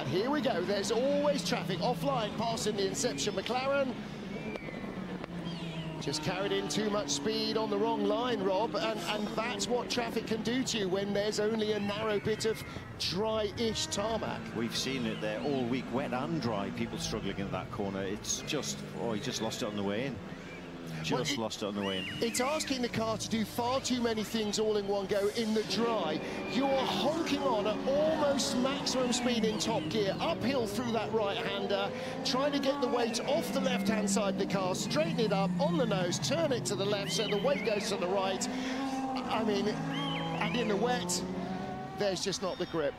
Here we go, there's always traffic offline passing the Inception McLaren. Just carried in too much speed on the wrong line, Rob, and that's what traffic can do to you when there's only a narrow bit of dry-ish tarmac. We've seen it there all week, wet and dry, people struggling in that corner. It's just, oh, he just lost it on the way in. Lost it on the way in. It's asking the car to do far too many things all in one go in the dry. You're honking on at almost maximum speed in top gear, uphill through that right-hander, trying to get the weight off the left-hand side of the car, straighten it up on the nose, turn it to the left so the weight goes to the right. I mean, and in the wet, there's just not the grip.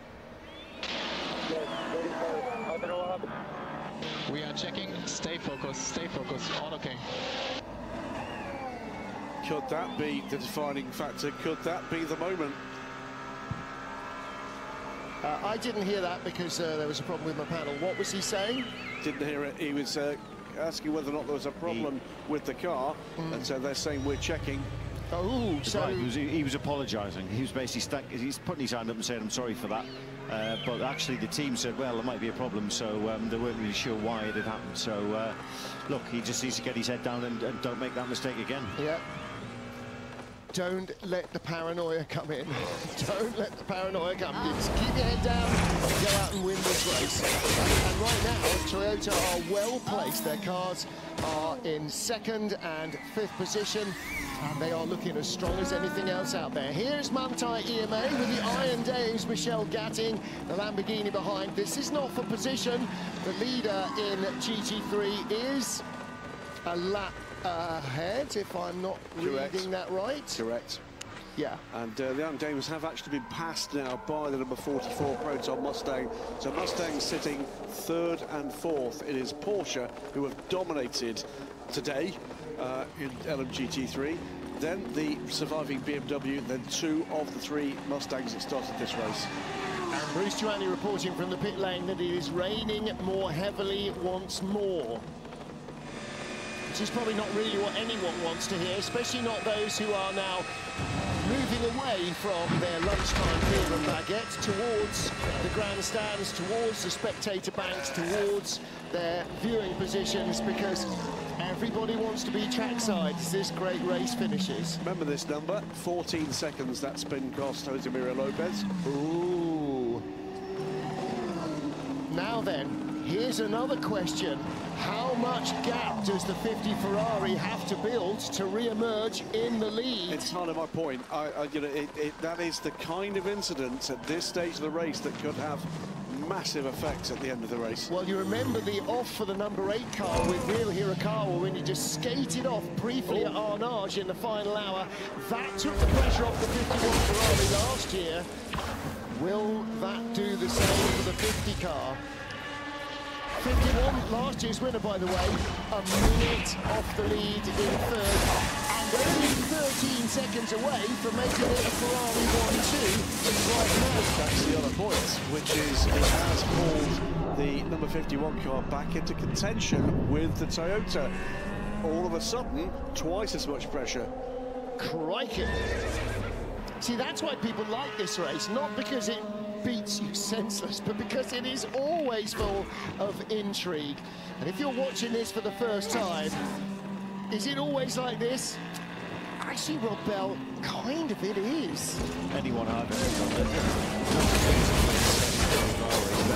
We are checking, stay focused, all okay. Could that be the defining factor? Could that be the moment? I didn't hear that because there was a problem with my panel. What was he saying? Didn't hear it. He was asking whether or not there was a problem with the car, and so they're saying we're checking. Oh, so right. He was apologising. He was basically he's putting his hand up and saying, "I'm sorry for that." But actually, the team said, "Well, there might be a problem," so they weren't really sure why it had happened. So, look, he just needs to get his head down and don't make that mistake again. Yeah. Don't let the paranoia come in. Don't let the paranoia come in. Just keep your head down, go out and win this race. And right now, Toyota are well placed. Their cars are in 2nd and 5th position, and they are looking as strong as anything else out there. Here's Manthey EMA with the Iron Dames, Michelle Gatting, the Lamborghini behind. This is not for position. The leader in GT3 is a lap ahead, if I'm not reading that right. Correct. Yeah. And the Iron Dames have actually been passed now by the number 44 Proton Mustang. So Mustang sitting 3rd and 4th. It is Porsche who have dominated today in LMGT3. Then the surviving BMW, then 2 of the 3 Mustangs that started this race. And Bruce Giovanni reporting from the pit lane that it is raining more heavily once more. Which is probably not really what anyone wants to hear, especially not those who are now moving away from their lunchtime meal and baguette towards the grandstands, towards the spectator banks, towards their viewing positions, because everybody wants to be trackside as this great race finishes. Remember this number, 14 seconds that spin cost Jose Maria Lopez. Ooh. Now then, Here's another question. How much gap does the 50 Ferrari have to build to re-emerge in the lead? It's kind of my point. That is the kind of incident at this stage of the race that could have massive effects at the end of the race. Well, you remember the off for the number 8 car with Real Hirakawa when he just skated off briefly at Arnage in the final hour. That took the pressure off the 51 Ferrari last year. Will that do the same for the 50 car? 51, last year's winner, by the way, a minute off the lead in third, and only 13 seconds away from making it a Ferrari 1-2 right now. That's the other point, which is it has pulled the number 51 car back into contention with the Toyota. All of a sudden, twice as much pressure. Crikey. See, that's why people like this race, not because it beats you senseless, but because it is always full of intrigue. And if you're watching this for the first time, is it always like this? Actually, Rob Bell, kind of it is. Anyone I've ever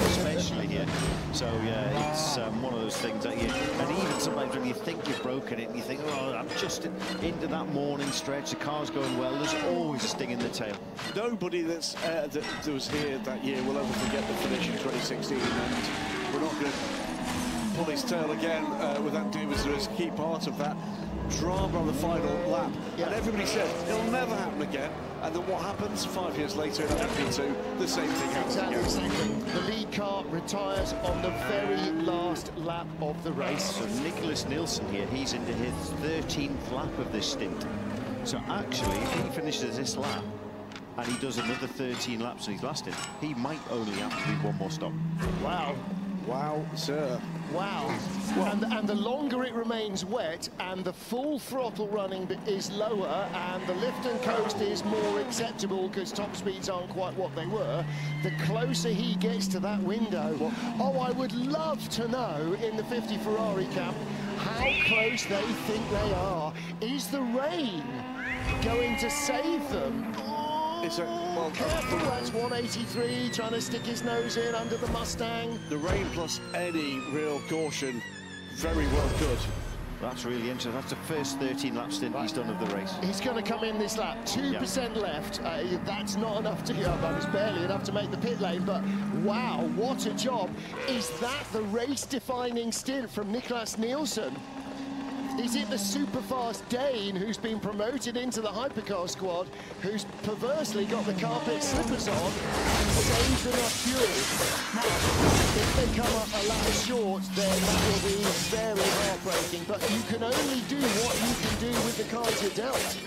especially here. So yeah, it's one of those things that and even sometimes when you think you've broken it and you think, oh, I'm just into that morning stretch, the car's going well, there's always a sting in the tail. Nobody that was here that year will ever forget the finish in 2016, and we're not going to pull his tail again with that Davidson as a key part of that drama on the final lap. Yeah. And everybody said it'll never happen again. And then what happens 5 years later in LMP2? The same thing happens again. The lead car retires on the very last lap of the race. So Nicholas Nielsen here, he's into his 13th lap of this stint. So actually, if he finishes this lap and he does another 13 laps in his last stint, he might only have to do one more stop. Wow. Wow, sir. Wow. And the longer it remains wet and the full throttle running is lower and the lift and coast is more acceptable because top speeds aren't quite what they were, the closer he gets to that window. Oh, I would love to know in the 50 Ferrari camp how close they think they are. Is the rain going to save them? Well, careful, that's 183, trying to stick his nose in under the Mustang. The rain plus any real caution, very well good. That's really interesting. That's the first 13 lap stint he's done of the race. He's going to come in this lap, 2% left. That's not enough to, it's barely enough to make the pit lane, but wow, what a job. Is that the race-defining stint from Nicholas Nielsen? Is it the super-fast Dane who's been promoted into the hypercar squad, who's perversely got the carpet slippers on and saved enough fuel? Now, if they come up a lap short, then that will be very heartbreaking. But you can only do what you can do with the cards you're dealt.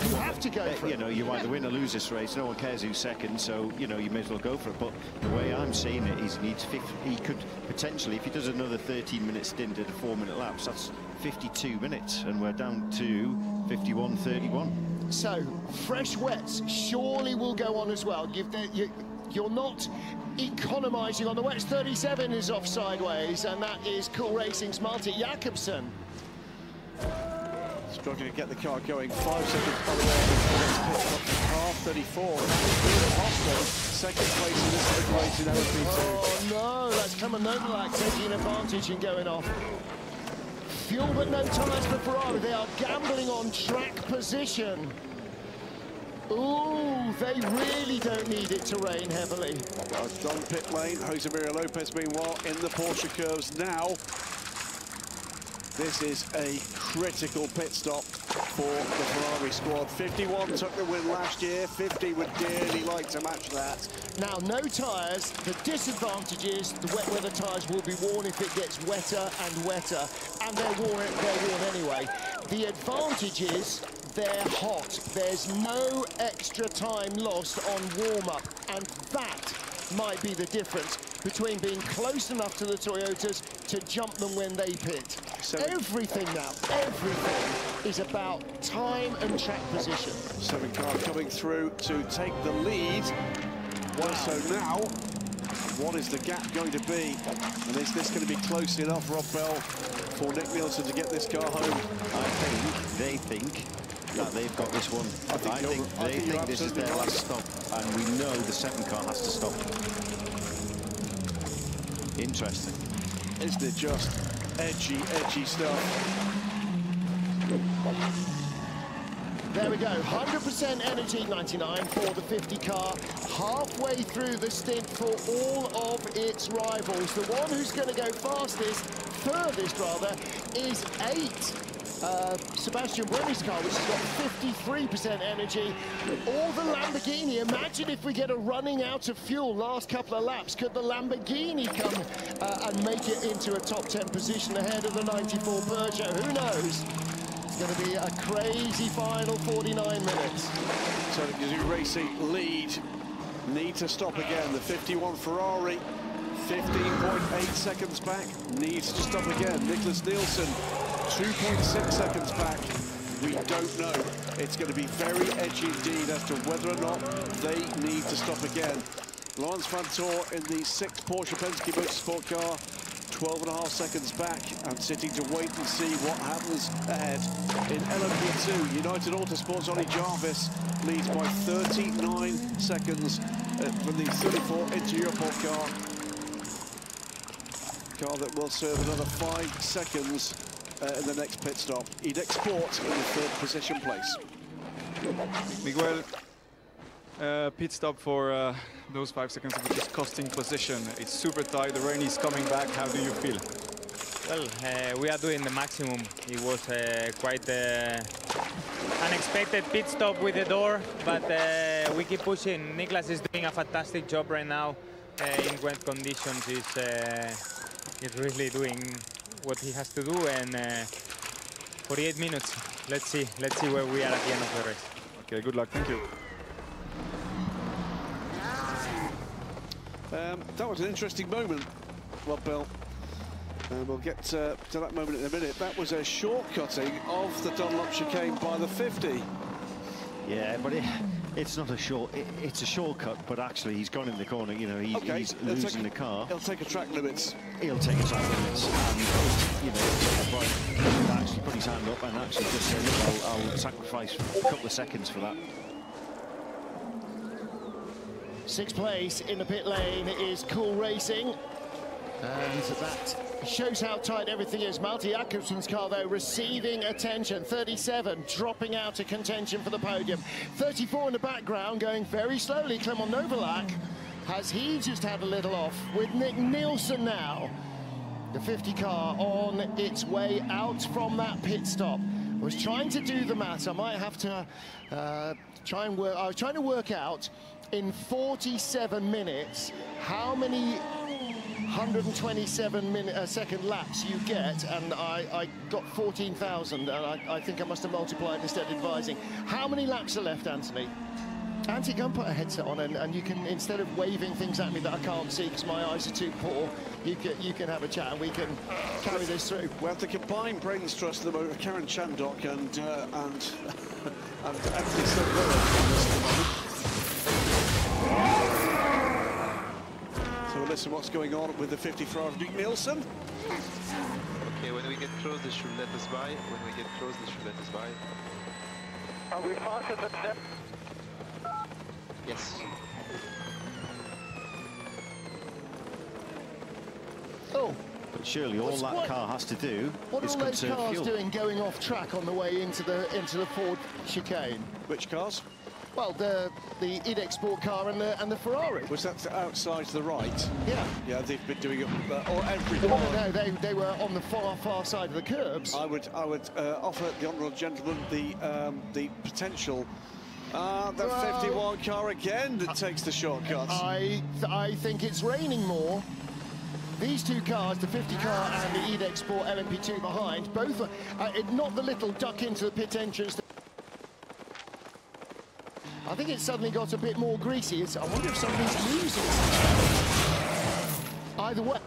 You have to go for it. You either win or lose this race. No one cares who's second, so, you may as well go for it. But the way I'm seeing it is he could potentially, if he does another 13-minute stint at a 4-minute lap, that's 52 minutes, and we're down to 51.31. So, fresh wets surely will go on as well. You're not economising on the wets. 37 is off sideways, and that is Cool Racing's Malte Jakobsen. Struggling to get the car going. 5 seconds by the way before it's pitched up to half 34. Hostel, second place in this race in LMP2. Oh no, that's Kamanolak taking advantage and going off. Fuel but no tyres for Ferrari. They are gambling on track position. Ooh, they really don't need it to rain heavily. Done pit lane. Jose Maria Lopez meanwhile in the Porsche curves now. This is a critical pit stop for the Ferrari squad. 51 took the win last year. 50 would dearly like to match that. Now, no tyres. The disadvantage is the wet weather tyres will be worn if it gets wetter and wetter. And they're worn anyway. The advantage is they're hot. There's no extra time lost on warm-up. And that might be the difference between being close enough to the Toyotas to jump them when they pit. Everything now, everything is about time and track position. 7 car coming through to take the lead. Wow. So now, what is the gap going to be? And is this going to be close enough, Rob Bell, for Nick Nielsen to get this car home? I think they think that they've got this one. I think they think this is their last stop, and we know the second car has to stop. interesting. Isn't it just edgy, edgy stuff? There we go, 100% energy, 99 for the 50 car, halfway through the stint for all of its rivals. The one who's going to go furthest rather, is 8. Sebastian Buemi's car, which has got 53% energy. Or the Lamborghini. Imagine if we get a running out of fuel last couple of laps. Could the Lamborghini come and make it into a top 10 position ahead of the 94 Peugeot? Who knows? It's going to be a crazy final 49 minutes. So the Gazoo Racing lead. Need to stop again. The 51 Ferrari, 15.8 seconds back. Needs to stop again. Nicholas Nielsen, 2.6 seconds back. We don't know. It's going to be very edgy indeed as to whether or not they need to stop again. Lawrence Vantor in the 6th Porsche Penske Motorsport car, 12.5 seconds back and sitting to wait and see what happens ahead. In LMP2, United Autosport's Ollie Jarvis leads by 39 seconds from the 34 Inter Europort car that will serve another 5 seconds in the next pit stop. Edex Sport in the 3rd position place. Miguel, pit stop for those 5 seconds, which is costing position. It's super tight, the rain is coming back. How do you feel? Well, we are doing the maximum. It was quite unexpected pit stop with the door, but we keep pushing. Niklas is doing a fantastic job right now in wet conditions. He's really doing what he has to do, and 48 minutes. Let's see where we are at the end of the race. Okay, good luck. Thank you. That was an interesting moment, Rob Bell. We'll get to that moment in a minute. That was a shortcutting of the Dunlop chicane by the 50. Yeah, but it's not a it's a shortcut, but actually he's gone in the corner. You know, he's losing the car. He'll take a track limits. He'll take a track limits, and you know, he can actually put his hand up and actually just say, look, I'll sacrifice a couple of seconds for that. 6th place in the pit lane is Cool Racing, and that shows how tight everything is. Malte Jakobsen's car, though, receiving attention. 37, dropping out of contention for the podium. 34 in the background, going very slowly. Clement Novalak, has he just had a little off with Nick Nielsen now. The 50 car on its way out from that pit stop. I was trying to do the maths. I might have to try and work. I was trying to work out in 47 minutes how many 127-second laps you get, and I got 14,000, and I think I must have multiplied instead of advising. How many laps are left, Anthony? Anthony, go and put a headset on, and you can, instead of waving things at me that I can't see because my eyes are too poor, you can have a chat and we can carry this through. We have the combined brains trust at the moment of Karen Chandok and Anthony Silva. So we'll listen what's going on with the 50 Ferrari. Nick Nielsen. Okay, when we get close, they should let us by. When we get close, they should let us by. Are we faster than them? Yes. Oh. But surely all that car has to do is conserve fuel. What are those cars doing going off track on the way into the Ford chicane? Which cars? Well, the Edex Sport car and the Ferrari. Was that outside to the right? Yeah. Yeah, they've been doing it or every No, car. no, they were on the far side of the curbs. I would offer the honourable gentleman the potential. The 51 car again that takes the shortcuts. I think it's raining more. These two cars, the 50 car and the Edex Sport LMP2 behind, both are, not the little duck into the pit entrance. I think it's suddenly got a bit more greasy. I wonder if somebody's losing. Either way.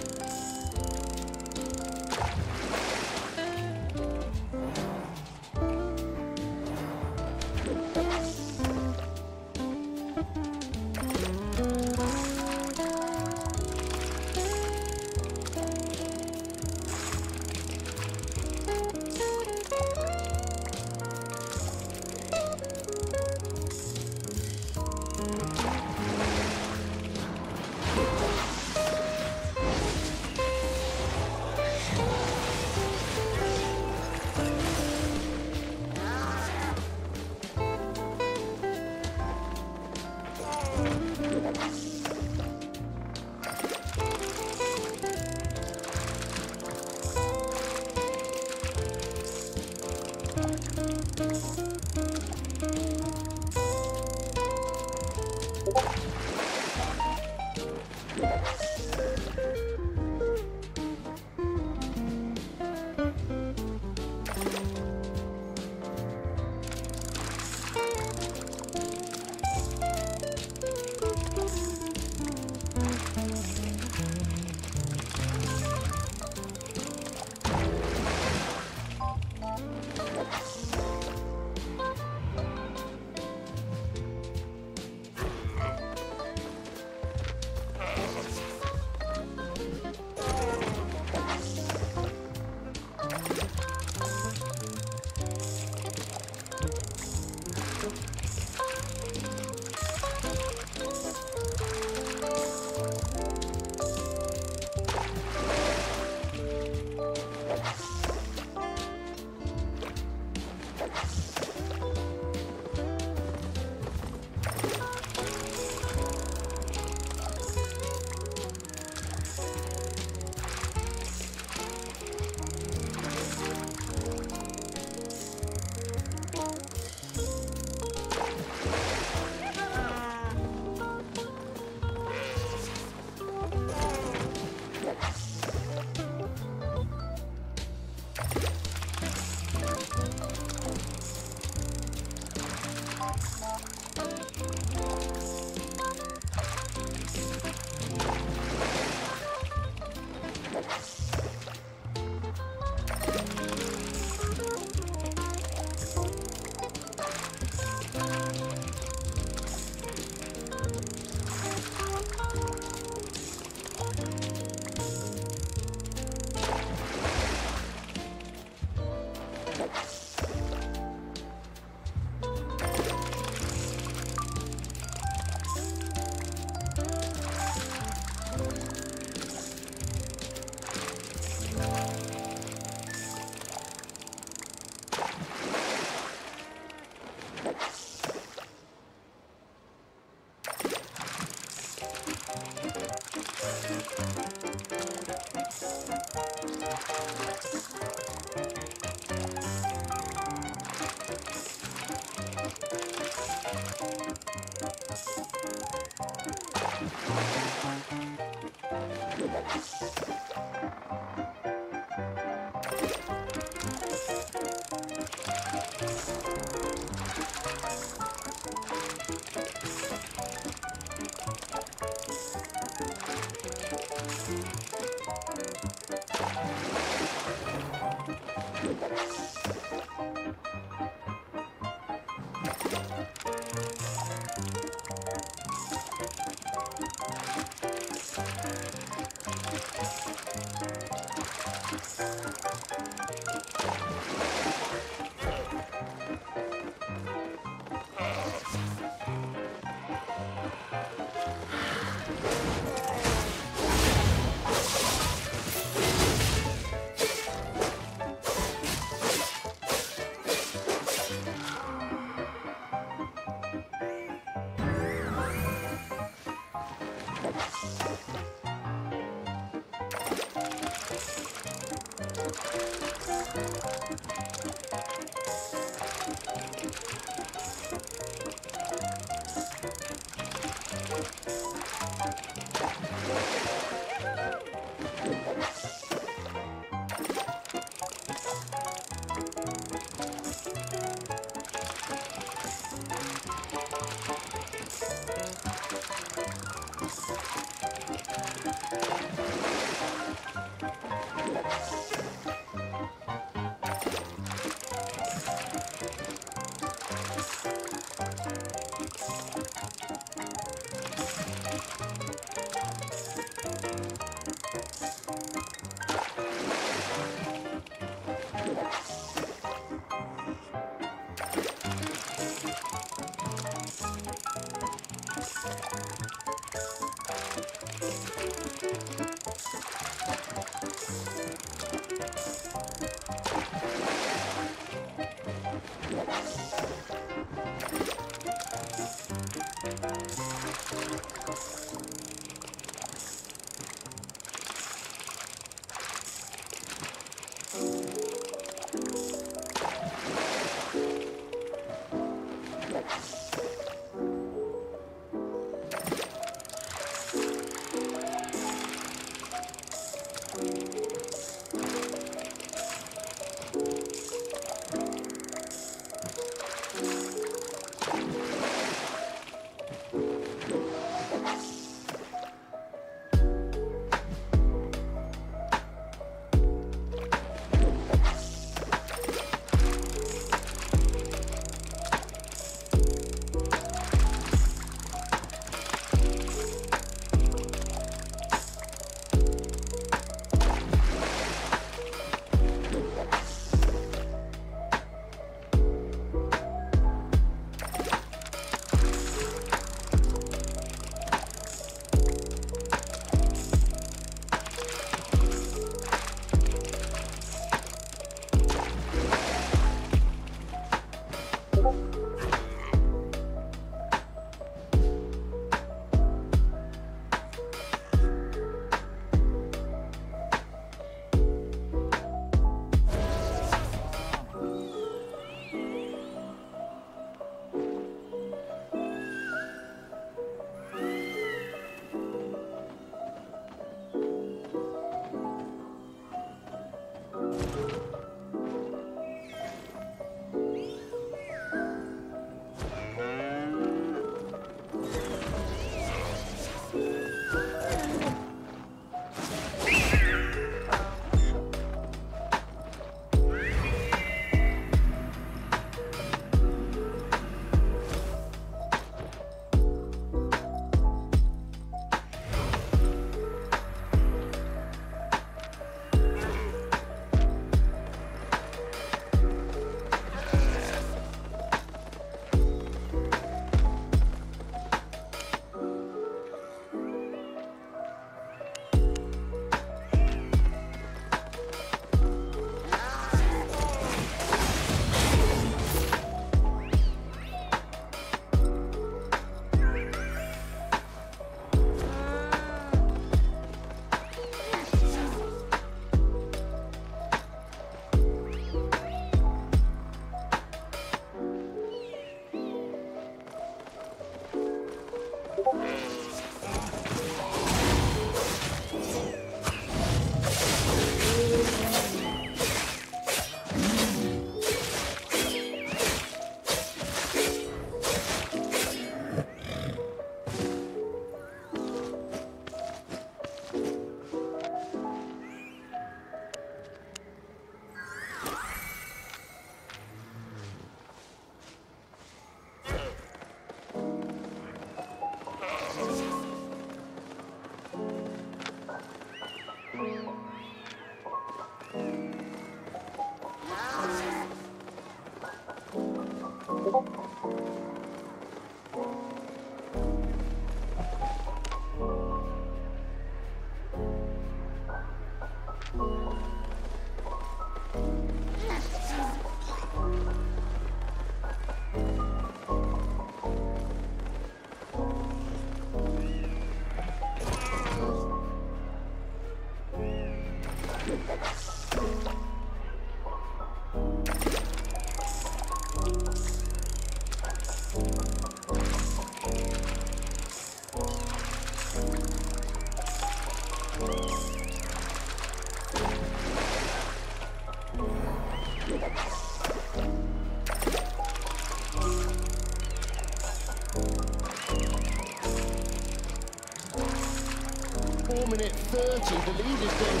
4:30. The leader's doing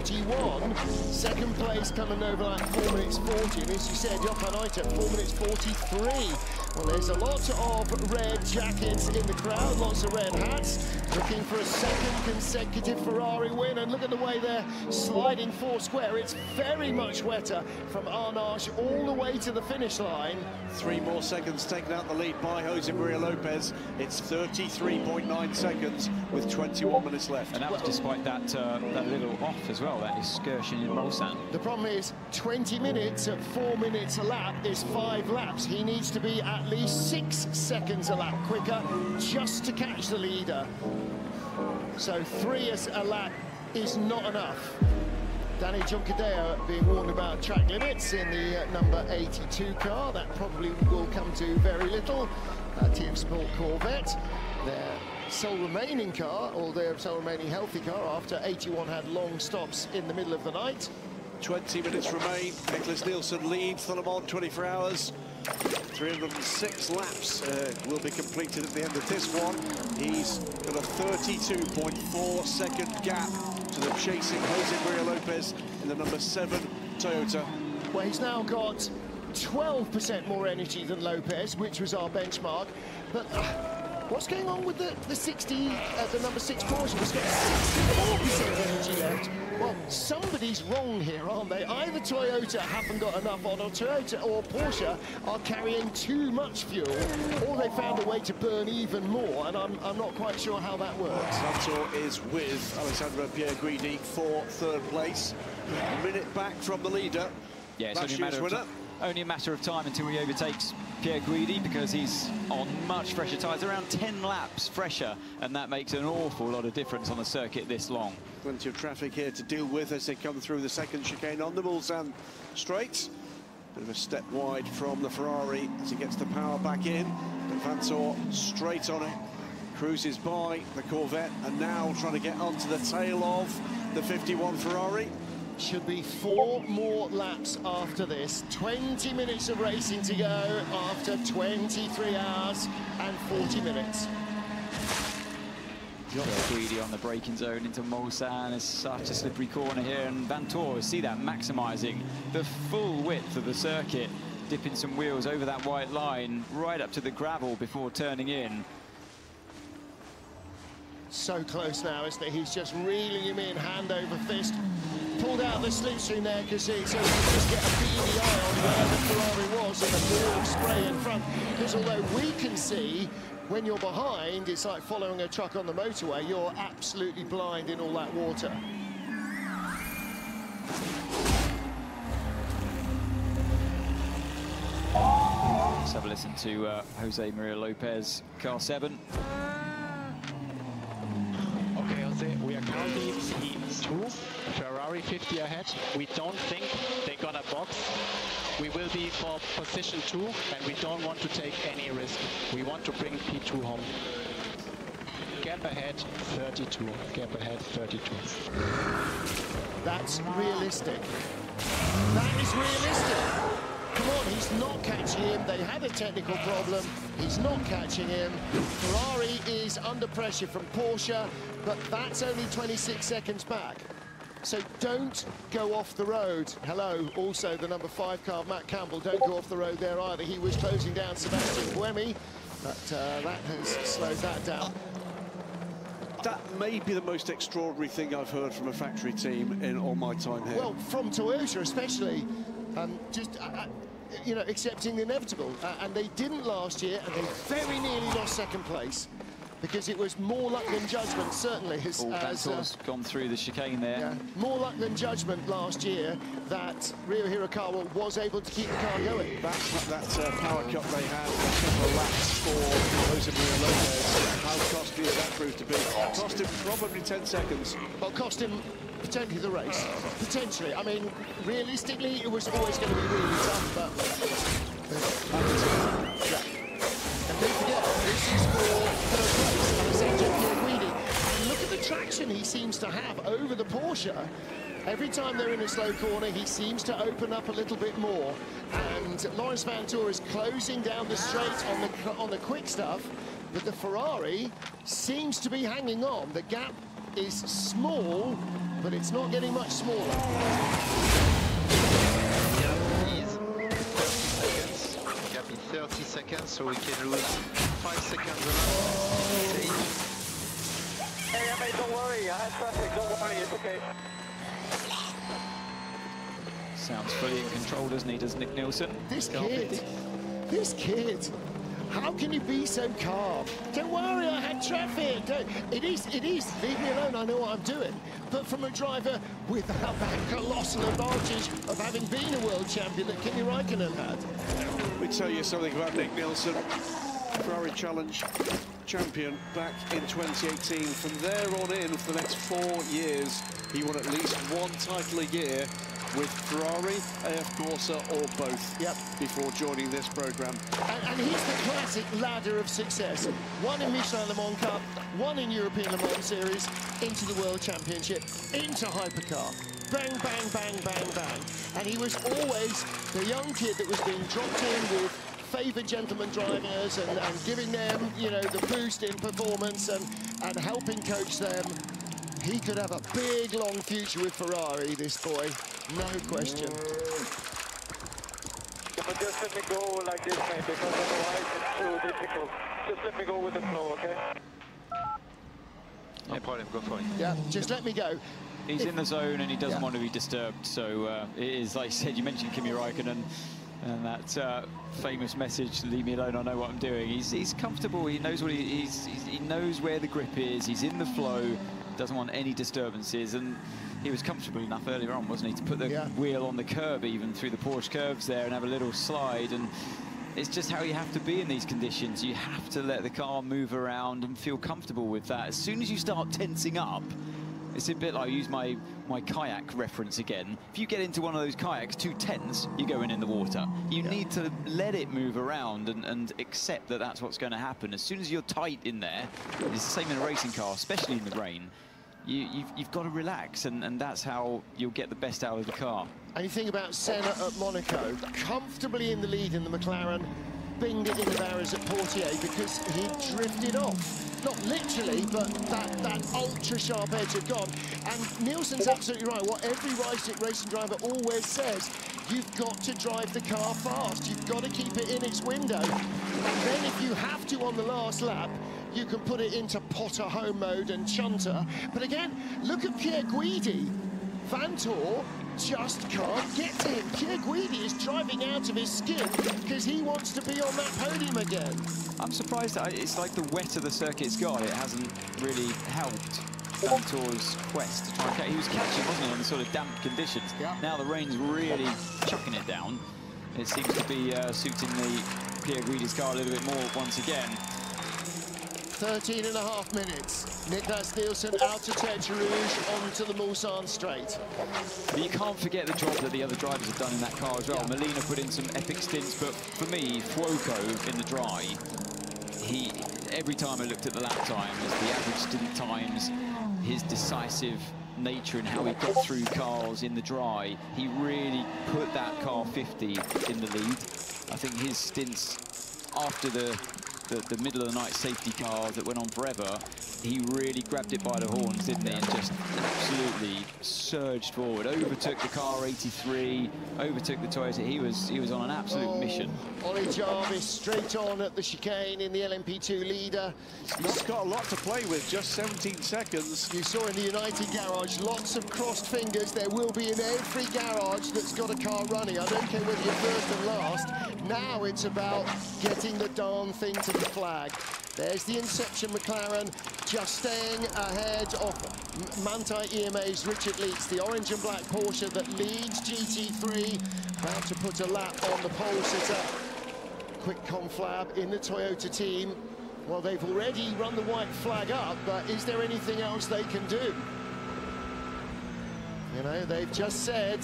4:41. Second place coming over like 4:40. And as you said, Jochen Eiter, 4:43. Well, there's a lot of red jackets in the crowd, lots of red hats, looking for a second consecutive Ferrari win. And look at the way they're sliding four square. It's very much wetter from Arnage all the way to the finish line. 3 more seconds taken out the lead by Jose Maria Lopez. It's 33.9 seconds with 21 minutes left. And that was despite that little off as well, that excursion in Mulsanne. The problem is 20 minutes at 4 minutes a lap is 5 laps. He needs to be at least 6 seconds a lap quicker just to catch the leader. So 3 a lap is not enough. Danny Juncadeo being warned about track limits in the number 82 car. That probably will come to very little. Team Sport Corvette, their sole remaining car, or their sole remaining healthy car, after 81 had long stops in the middle of the night. 20 minutes remain. Nicholas Nielsen leads Le Mans 24 hours. 306 laps will be completed at the end of this one. He's got a 32.4 second gap to the chasing Jose Maria Lopez in the number 7 Toyota. Well, he's now got 12% more energy than Lopez, which was our benchmark. But what's going on with the number 6 Porsche? He's got 64% energy left. Well, somebody's wrong here, aren't they? Either Toyota haven't got enough on, or Toyota or Porsche are carrying too much fuel, or they found a way to burn even more, and I'm not quite sure how that works. Santor is with Alessandro Pierguidi for 3rd place. A minute back from the leader. Yeah, it's only a matter of time until he overtakes Pierguidi, because he's on much fresher tyres, around 10 laps fresher, and that makes an awful lot of difference on a circuit this long. Plenty of traffic here to deal with as they come through the second chicane on the Mulsanne straight. Bit of a step wide from the Ferrari as he gets the power back in. But Vantor straight on it, cruises by the Corvette, and now trying to get onto the tail of the 51 Ferrari. Should be 4 more laps after this. 20 minutes of racing to go after 23 hours and 40 minutes. Greedy on the braking zone into Mulsanne. It's such a slippery corner here, and Vantor, see that, maximising the full width of the circuit, dipping some wheels over that white line right up to the gravel before turning in. So close now, isn't it? He's just reeling him in, hand over fist. Pulled out the slipstream there because he just get a beady eye on where the Ferrari was and the ball spray in front. Because although we can see, when you're behind, it's like following a truck on the motorway. You're absolutely blind in all that water. Let's have a listen to Jose Maria Lopez, car 7. Okay, Jose, we are currently P2, Ferrari 50 ahead. We don't think they're gonna box. We will be for position 2, and we don't want to take any risk. We want to bring P2 home. Gap ahead, 32. Gap ahead, 32. That's realistic. That is realistic. Come on, he's not catching him. They had a technical problem. He's not catching him. Ferrari is under pressure from Porsche, but that's only 26 seconds back. So don't go off the road. Hello, also the number 5 car, Matt Campbell, don't go off the road there either. He was closing down Sebastian Buemi, but that has slowed that down. That may be the most extraordinary thing I've heard from a factory team in all my time here. Well, from Toyota especially, you know, accepting the inevitable. And they didn't last year, and they very nearly lost 2nd place. Because it was more luck than judgment, certainly. Vantor's gone through the chicane there. Yeah, more luck than judgment last year that Rio Hirakawa was able to keep the car going. That power cut they had, a couple of laps for Jose Maria Lopez. How costly has that proved to be? It cost him probably 10 seconds. Well, cost him potentially the race. Potentially. I mean, realistically, it was always going to be really tough, but... yeah. And don't forget, this is for 3rd place, Alessandro Pierguidi. And look at the traction he seems to have over the Porsche. Every time they're in a slow corner, he seems to open up a little bit more. And Lawrence Vantor is closing down the straight on the quick stuff, but the Ferrari seems to be hanging on. The gap is small, but it's not getting much smaller. The gap is 30 seconds, so we can lose 5 seconds around. Hey, mate, don't worry. I have traffic. Don't worry. It's okay. Sounds fully in control, doesn't he, does Nick Nielsen? This kid. How can you be so calm? Don't worry, I had traffic. It is, leave me alone, I know what I'm doing. But from a driver without that colossal advantage of having been a world champion that Kimi Räikkönen had. Let me tell you something about Nick Nielsen. Ferrari Challenge champion back in 2018. From there on in, for the next 4 years, he won at least one title a year with Ferrari, AF Corsa, or both, before joining this programme. And he's the classic ladder of success. One in Michelin Le Mans Cup, one in European Le Mans Series, into the World Championship, into Hypercar. Bang, bang, bang, bang, bang. And he was always the young kid that was being dropped in with favoured gentleman drivers and giving them, you know, the boost in performance and helping coach them. He could have a big, long future with Ferrari, this boy, no question. Yeah, but just let me go like this, mate, because otherwise it's too difficult. Just let me go with the flow, okay? No problem, go for it. Yeah, just let me go. He's in the zone and he doesn't want to be disturbed, so it is, like I said, you mentioned Kimi Räikkönen and that famous message, leave me alone, I know what I'm doing. He's comfortable, he knows what he knows where the grip is, he's in the flow, doesn't want any disturbances, and he was comfortable enough earlier on, wasn't he, to put the wheel on the curb even through the Porsche curves there and have a little slide. And it's just how you have to be in these conditions. You have to let the car move around and feel comfortable with that. As soon as you start tensing up, it's a bit like, I use my kayak reference again. If you get into one of those kayaks too tense, you're going in the water. You need to let it move around and accept that that's what's going to happen. As soon as you're tight in there, it's the same in a racing car, especially in the rain. You've got to relax, and that's how you'll get the best out of the car. And you think about Senna at Monaco, comfortably in the lead in the McLaren, binged it in the barriers at Portier because he drifted off. Not literally, but that ultra-sharp edge had gone. And Nielsen's absolutely right. What every racing driver always says, you've got to drive the car fast. You've got to keep it in its window. And then if you have to on the last lap, you can put it into Potter home mode and chunter. But again, look at Pierre Guidi. Vanthoor just can't get to him. Pierre Guidi is driving out of his skin because he wants to be on that podium again. I'm surprised that it's like the wetter the circuit's got, it hasn't really helped Vanthoor's quest to try and catch. He was catching, wasn't he, on the sort of damp conditions. Now the rain's really chucking it down. It seems to be suiting the Pierre Guidi's car a little bit more once again. 13.5 minutes. Niklas Nielsen out to Tertre Rouge onto the Mulsanne straight. But you can't forget the job that the other drivers have done in that car as well. Molina put in some epic stints, but for me, Fuoco in the dry, every time I looked at the lap times, the average stint times, his decisive nature and how he got through cars in the dry, he really put that car 50 in the lead. I think his stints after the middle of the night safety car that went on forever, he really grabbed it by the horns, didn't he, and just absolutely surged forward, overtook the car 83, overtook the Toyota. He was on an absolute mission. Ollie Jarvis straight on at the chicane in the LMP2 leader. He's got a lot to play with, just 17 seconds. You saw in the United garage, lots of crossed fingers. There will be in every garage that's got a car running. I don't care whether you're first and last. Now it's about getting the darn thing to the flag. There's the Inception McLaren, just staying ahead of Manthey EMA's Richard Leeds, the orange and black Porsche that leads GT3, about to put a lap on the pole sitter. Quick conflab in the Toyota team. Well, they've already run the white flag up, but is there anything else they can do? You know, they've just said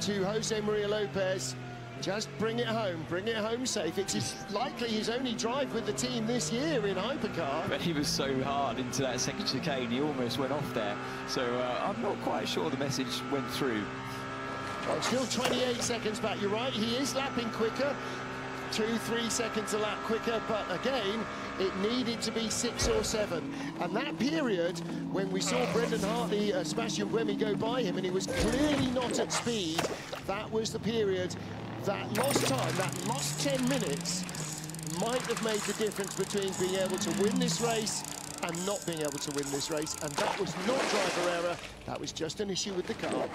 to Jose Maria Lopez, just bring it home safe. It's likely his only drive with the team this year in Hypercar. But he was so hard into that second chicane, he almost went off there. So I'm not quite sure the message went through. Well, still 28 seconds back, you're right, he is lapping quicker. 2-3 seconds a lap quicker, but again, It needed to be 6 or 7. And that period, when we saw Brendan Hartley, Sebastian Buemi go by him, and he was clearly not at speed, that was the period, that lost time, that lost 10 minutes, might have made the difference between being able to win this race and not being able to win this race. And that was not driver error, that was just an issue with the car.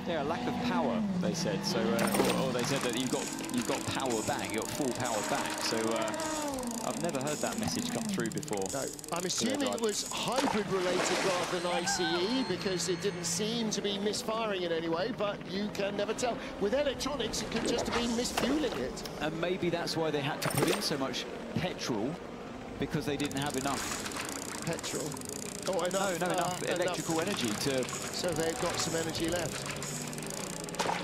Yeah, a lack of power, they said. So, or they said that you've got power back, you got full power back. So, I've never heard that message come through before. No, I'm assuming it was hybrid related rather than ICE, because it didn't seem to be misfiring in any way, but you can never tell. With electronics, it could just have been misfueling it. And maybe that's why they had to put in so much petrol, because they didn't have enough. Petrol? Oh, enough, no, enough electrical energy to... So they've got some energy left.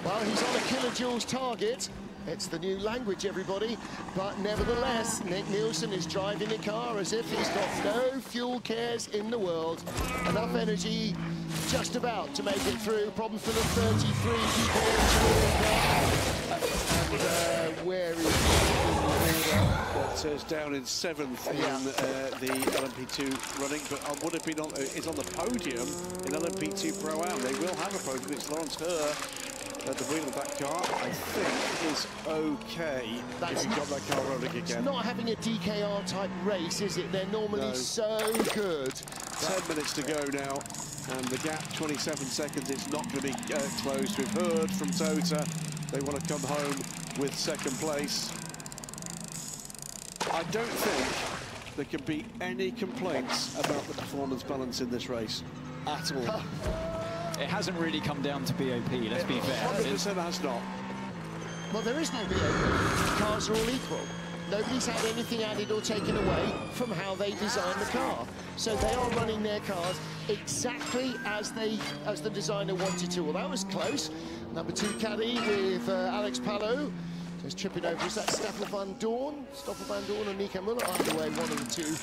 Well, he's on a kilojoules target. It's the new language, everybody. But nevertheless, Nick Nielsen is driving the car as if he's got no fuel cares in the world. Enough energy just about to make it through. Problem for the 33 and where is It's down in 7th in the LMP2 running, but would have been on, is on the podium in LMP2 Pro Am. They will have a podium. It's Lawrence Herr at the wheel of that car, I think, is okay. That's got that car rolling again. It's not having a DKR type race, is it? They're normally so good. 10 minutes to go now, and the gap 27 seconds. It's not going to be closed. We've heard from Tota they want to come home with 2nd place. I don't think there can be any complaints about the performance balance in this race at all. It hasn't really come down to BOP, let's be fair. 100% has not. Well, there is no BOP. Cars are all equal. Nobody's had anything added or taken away from how they designed the car. So they are running their cars exactly as the designer wanted to. Well, that was close. Number 2 caddy with Alex Palou. Just tripping over, is that Stoffel van Doorn? Stoffel van Doorn and Nico Muller, either way, one of the 2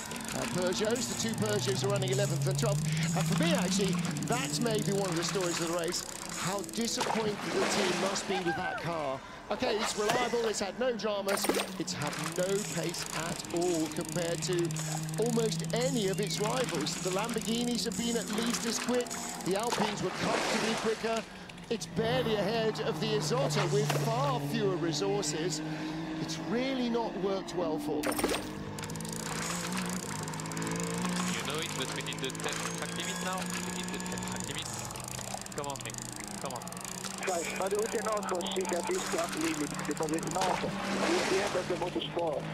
Peugeots. The 2 Peugeots are running 11th and 12th. And for me, actually, that's maybe one of the stories of the race. How disappointed the team must be with that car. Okay, it's reliable, it's had no dramas, it's had no pace at all compared to almost any of its rivals. The Lamborghinis have been at least as quick, the Alpines were comfortably quicker. It's barely ahead of the Isotta with far fewer resources. It's really not worked well for them. You know it, but we need the 10 track limit now. We need the 10 track limit. Come on, Nick. Come on. Right, but we cannot proceed at this track limit because it's not. It's the end of the motorsport.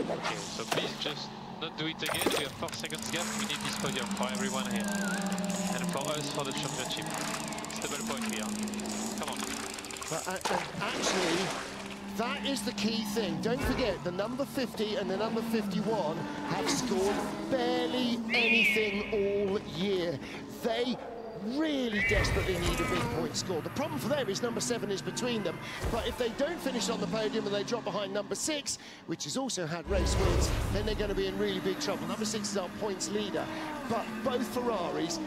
Okay, so please just not do it again. We have 4 seconds gap. We need this podium for everyone here. And for us, for the championship. Double point here. Come on. But actually, that is the key thing. Don't forget, the number 50 and the number 51 have scored barely anything all year. They really desperately need a big point score. The problem for them is number 7 is between them. But if they don't finish on the podium and they drop behind number 6, which has also had race wins, then they're going to be in really big trouble. Number 6 is our points leader. But both Ferraris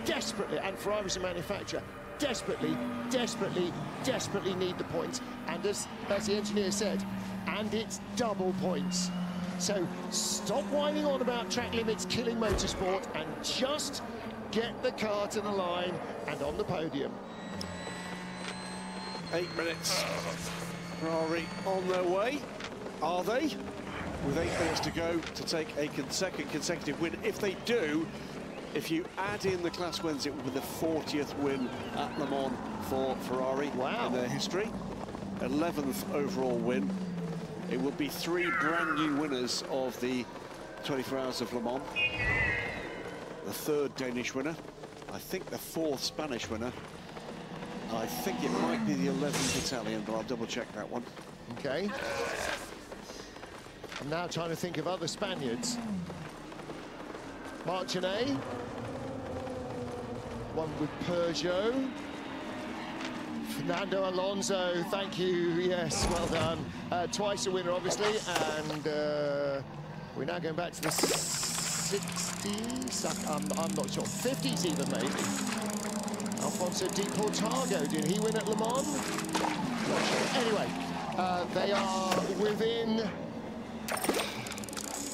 desperately, and Ferrari's a manufacturer, desperately need the points. And as the engineer said, and it's double points. So stop whining on about track limits killing motorsport and just get the car to the line and on the podium. 8 minutes. Ferrari on their way. Are they? With 8 minutes to go to take a consecutive win. If they do, if you add in the class wins, it will be the 40th win at Le Mans for Ferrari in their history. 11th overall win. It will be 3 brand new winners of the 24 Hours of Le Mans. The 3rd Danish winner. I think the 4th Spanish winner. I think it might be the 11th Italian, but I'll double check that one. Okay. I'm now trying to think of other Spaniards. Marc Genet, one with Peugeot. Fernando Alonso, thank you, yes, well done. Twice a winner, obviously, and we're now going back to the 60s, I'm not sure, 50s even, maybe. Alfonso Di Portago, did he win at Le Mans? Not sure. Anyway, they are within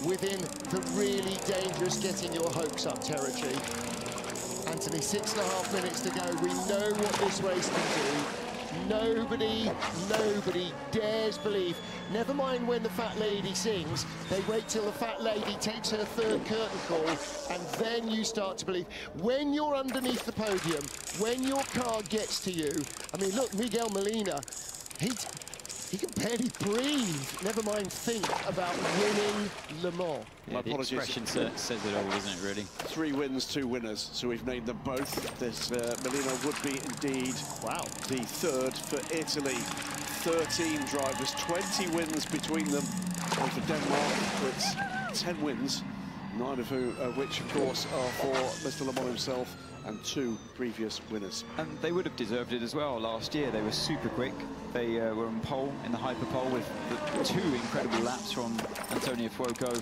within the really dangerous getting your hopes up territory. Anthony, 6.5 minutes to go. We know what this race can do. Nobody dares believe. Never mind when the fat lady sings, they wait till the fat lady takes her third curtain call, and then you start to believe. When you're underneath the podium, when your car gets to you, I mean, look, Miguel Molina, he can barely breathe, never mind think about winning Le Mans. Yeah, the expression says it all, doesn't it, really? 3 wins, 2 winners, so we've named them both. This Molina would be indeed the third for Italy. 13 drivers, 20 wins between them. And for Denmark, it's 10 wins, 9 of which, of course, are for Mr. Le Mans himself, and 2 previous winners. And they would have deserved it as well last year. They were super quick. They were on pole, in the hyper pole, with the 2 incredible laps from Antonio Fuoco,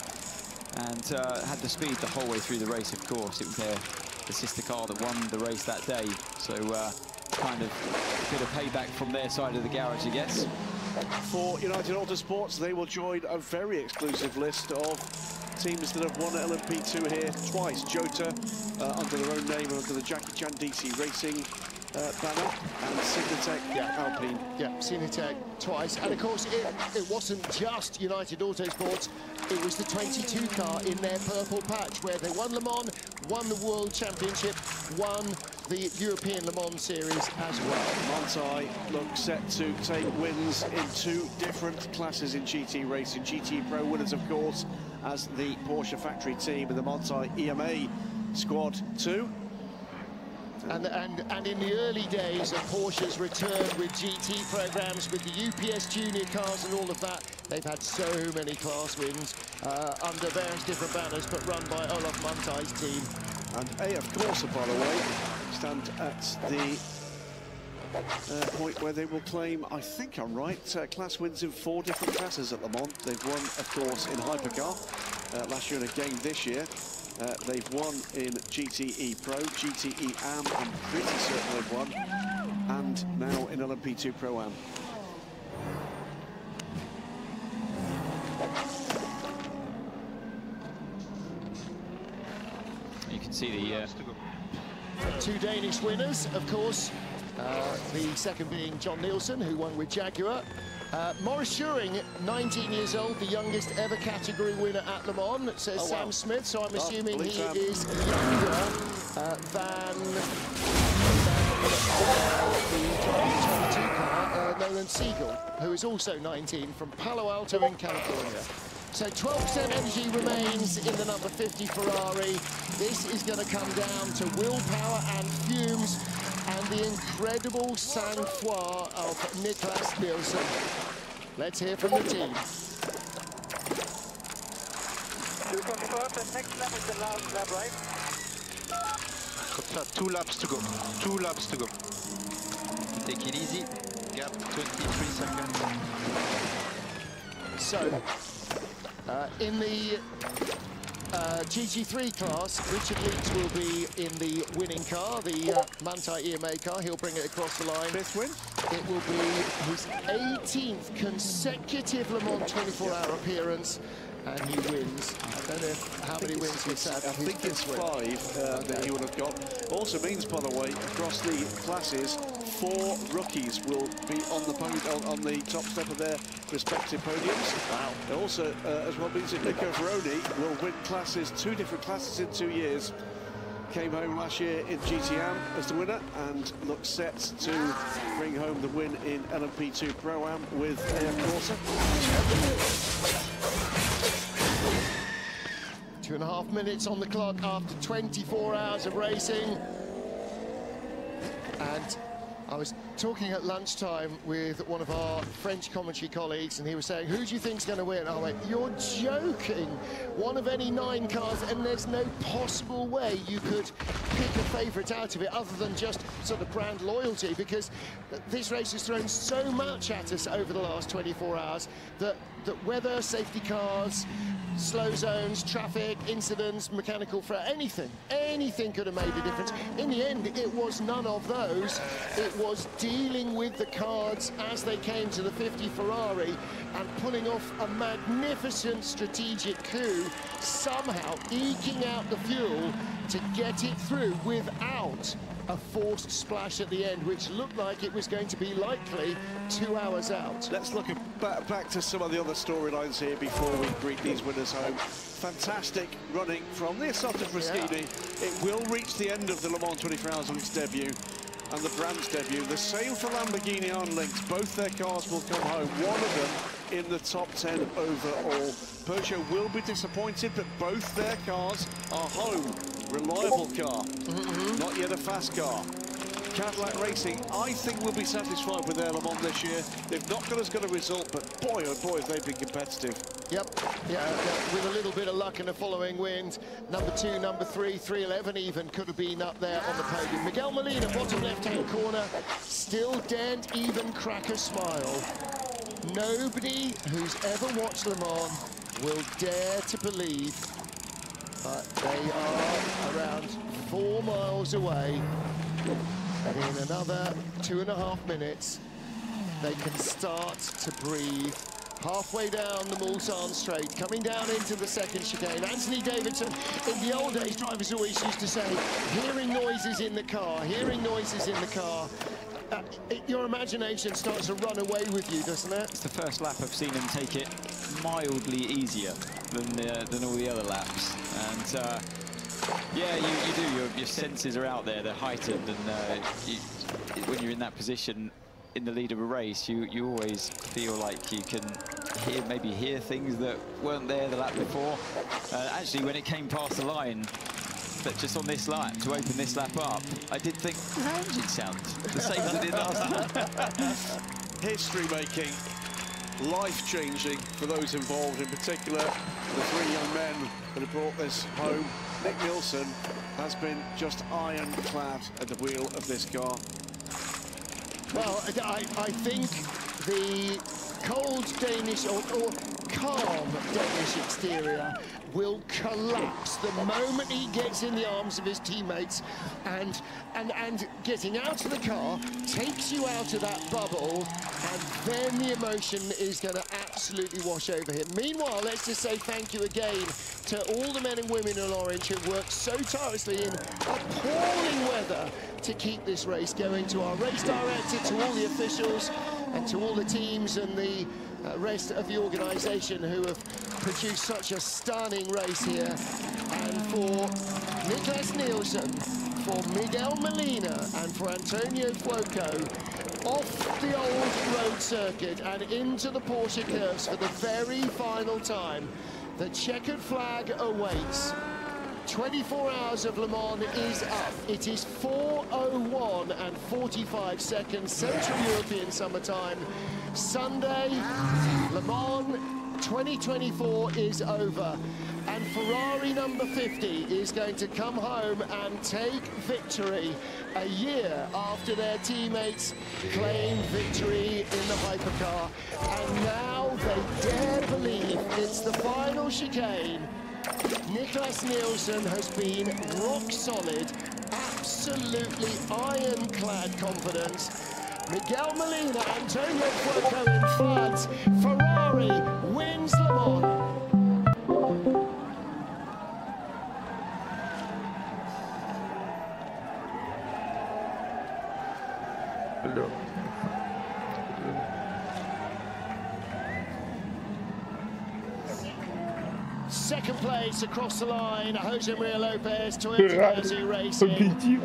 and had the speed the whole way through the race, of course. It was the sister car that won the race that day. So kind of a bit of payback from their side of the garage, I guess. For United Autosports, they will join a very exclusive list of teams that have won LMP2 here twice. Jota under their own name and under the Jackie Chan DC Racing banner, and Signatech Alpine. Yeah, Signatech twice. And of course, it wasn't just United Autosports, it was the 22 car in their purple patch, where they won Le Mans, won the World Championship, won the European Le Mans Series as well. Manthey look set to take wins in 2 different classes in GT racing. GT Pro winners, of course, as the Porsche factory team and the Manthey EMA squad too. And in the early days of Porsche's return with GT programs, with the UPS Junior cars and all of that, they've had so many class wins under various different banners, but run by Olaf Manthey's team. And AF Corsa, by the way, stand at the point where they will claim, I think I'm right, class wins in 4 different classes at Le Mans. They've won, of course, in Hypercar last year and again this year. They've won in GTE Pro, GTE Am, I'm pretty certain they've won, and now in LMP2 Pro Am. You can see the 2 Danish winners, of course. The second being John Nielsen, who won with Jaguar. Maurice Schuring, 19 years old, the youngest ever category winner at Le Mans, says Sam Smith, so I'm assuming he is younger than the 22 car, Nolan Siegel, who is also 19, from Palo Alto in California. So 12% energy remains in the number 50 Ferrari. This is going to come down to willpower and fumes, and the incredible sang-froid of Niklas Nielsen. Let's hear from the team. You confirm the next lap is the last lap, right? Confirm, 2 laps to go. 2 laps to go. Take it easy. Gap 23 seconds. So, in the GT3 class, Richard Leeds will be in the winning car, the Manthey EMA car. He'll bring it across the line. 5th win? It will be his 18th consecutive Le Mans 24-hour appearance, and he wins. I don't know how many wins he's had. I think it's 5 that he would have got. Also means, by the way, across the classes, 4 rookies will be on the top step of their respective podiums. Wow. It also, as well, means that Nico Veroni will win classes, 2 different classes in 2 years. Came home last year in GTAM as the winner and looks set to bring home the win in LMP2 Pro-Am with AF Corsa. 2.5 minutes on the clock after 24 hours of racing. And I was talking at lunchtime with one of our French commentary colleagues, and he was saying, who do you think's going to win? I went, you're joking. One of any 9 cars, and there's no possible way you could pick a favourite out of it other than just sort of brand loyalty, because this race has thrown so much at us over the last 24 hours that weather, safety cars, slow zones, traffic, incidents, mechanical threat, anything could have made a difference. In the end, it was none of those. It was dealing with the cards as they came to the 50 Ferrari and pulling off a magnificent strategic coup, somehow eking out the fuel to get it through without a forced splash at the end, which looked like it was going to be likely 2 hours out. Let's look back to some of the other storylines here before we greet these winners home. Fantastic running from the Assault of Fraschini. Yeah. It will reach the end of the Le Mans 24 Hours on its debut and the brand's debut. The same for Lamborghini aren't linked. Both their cars will come home. One of them in the top 10 overall. Peugeot will be disappointed, but both their cars are home. Reliable car, not yet a fast car. Cadillac Racing, I think, will be satisfied with their Le Mans this year. They've not got as good a result, but boy, oh boy, have they been competitive. Yep, yeah, with a little bit of luck and a following wind. Number 2, number 3, 311 even could have been up there on the podium. Miguel Molina, bottom left-hand corner, still don't even crack a smile. Nobody who's ever watched Le Mans will dare to believe, but they are around 4 miles away. And in another 2.5 minutes, they can start to breathe. Halfway down the Mulsanne Straight, coming down into the second chicane. Anthony Davidson, in the old days, drivers always used to say, hearing noises in the car, hearing noises in the car. Your imagination starts to run away with you, doesn't it? It's the first lap I've seen him take it mildly easier than all the other laps. And yeah, you do. Your senses are out there, they're heightened, and when you're in that position in the lead of a race, you always feel like you can maybe hear things that weren't there the lap before. Actually, when it came past the line, but just on this lap, to open this lap up, I did think, how did it sound? The same as it did last lap. History-making, life-changing for those involved, in particular the 3 young men that have brought this home. Nick Nielsen has been just ironclad at the wheel of this car. Well, I think the cold Danish or calm Danish exterior will collapse the moment he gets in the arms of his teammates, and getting out of the car takes you out of that bubble, and then the emotion is going to absolutely wash over him. Meanwhile, let's just say thank you again to all the men and women in orange who worked so tirelessly in appalling weather to keep this race going, to our race director, to all the officials, and to all the teams and the rest of the organisation who have produced such a stunning race here. And for Niklas Nielsen, for Miguel Molina, and for Antonio Fuoco, off the old road circuit and into the Porsche curves for the very final time. The checkered flag awaits. 24 hours of Le Mans is up. It is 4:01 and 45 seconds, Central European summertime. Sunday, Le Mans 2024 is over. And Ferrari number 50 is going to come home and take victory a year after their teammates claimed victory in the hypercar. And now they dare believe it's the final chicane. Niklas Nielsen has been rock solid, absolutely ironclad confidence. Miguel Molina, Antonio Fuoco in front. Ferrari wins Le Mans. Second place across the line, Jose Maria Lopez, Toyota Gazoo Racing.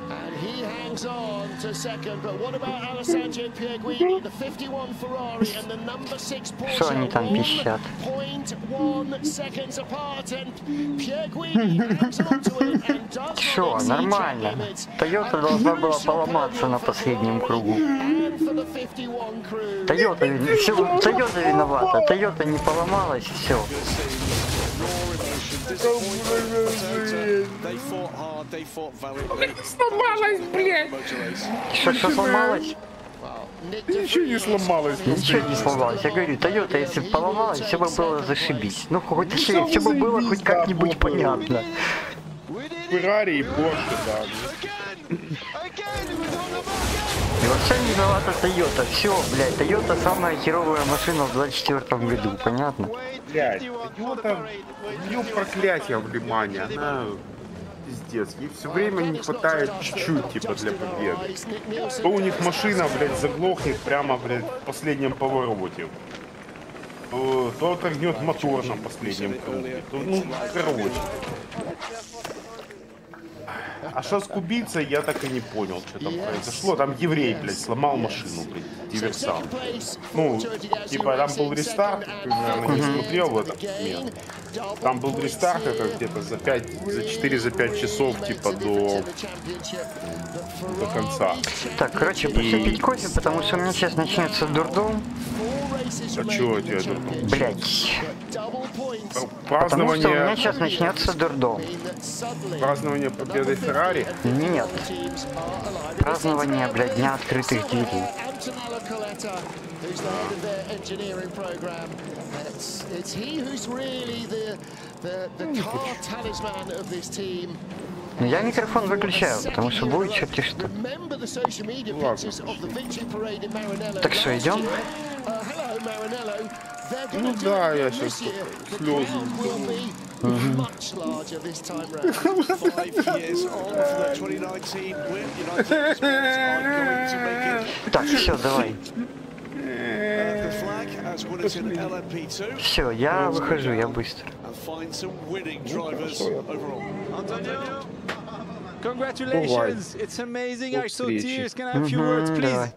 And he hangs on to second, but what about Alessandro Pierguidi, the 51 Ferrari and the number 6 Porsche, 1.1 seconds apart, and Pierguidi hangs on to it and does Чё, нормально. Toyota должна была поломаться на последнем кругу. Toyota виновата, Toyota не поломалась, все. They fought hard, they fought valiantly. Что сломалось, блядь? Что сломалось? Ничего не сломалось. Ничего не сломалось. Я говорю, Toyota, если бы поломалась, все бы было зашибись. Ну, хоть все бы было хоть как-нибудь понятно. Феррари и Порше, да. И вообще не виновата Toyota. Все, блядь, Toyota самая херовая машина в 24-м году, понятно? Блядь, Toyota, у нее проклятие внимания, она пиздец. Ей все время не хватает чуть-чуть, типа, для победы. То у них машина, блядь, заглохнет прямо, блядь, в последнем повороте. То отогнет мотор на последнем круге. Ну, короче. А что с кубицей, я так и не понял, что там произошло. Там еврей, блядь, сломал машину, блядь, диверсант. Ну, типа, там был рестарт, ты, наверное, не смотрел в этот момент. Там был рестарт, это где-то за 4-5 часов, типа, до конца. Так, короче, пошли пить кофе, потому что у меня сейчас начнется дурдом. А чего у тебя дурдом? Блять. Празднование... Потому что у меня сейчас начнется дурдом. Празднование победы Феррари? Нет. Празднование, блядь, дня открытых дверей. Но я микрофон выключаю, потому что будет черти что. Так что, идем? Ну да, я сейчас слезы. Так, все, давай. Все, я выхожу, я быстро. Congratulations! It's amazing. I saw tears. Can I have a few words, please?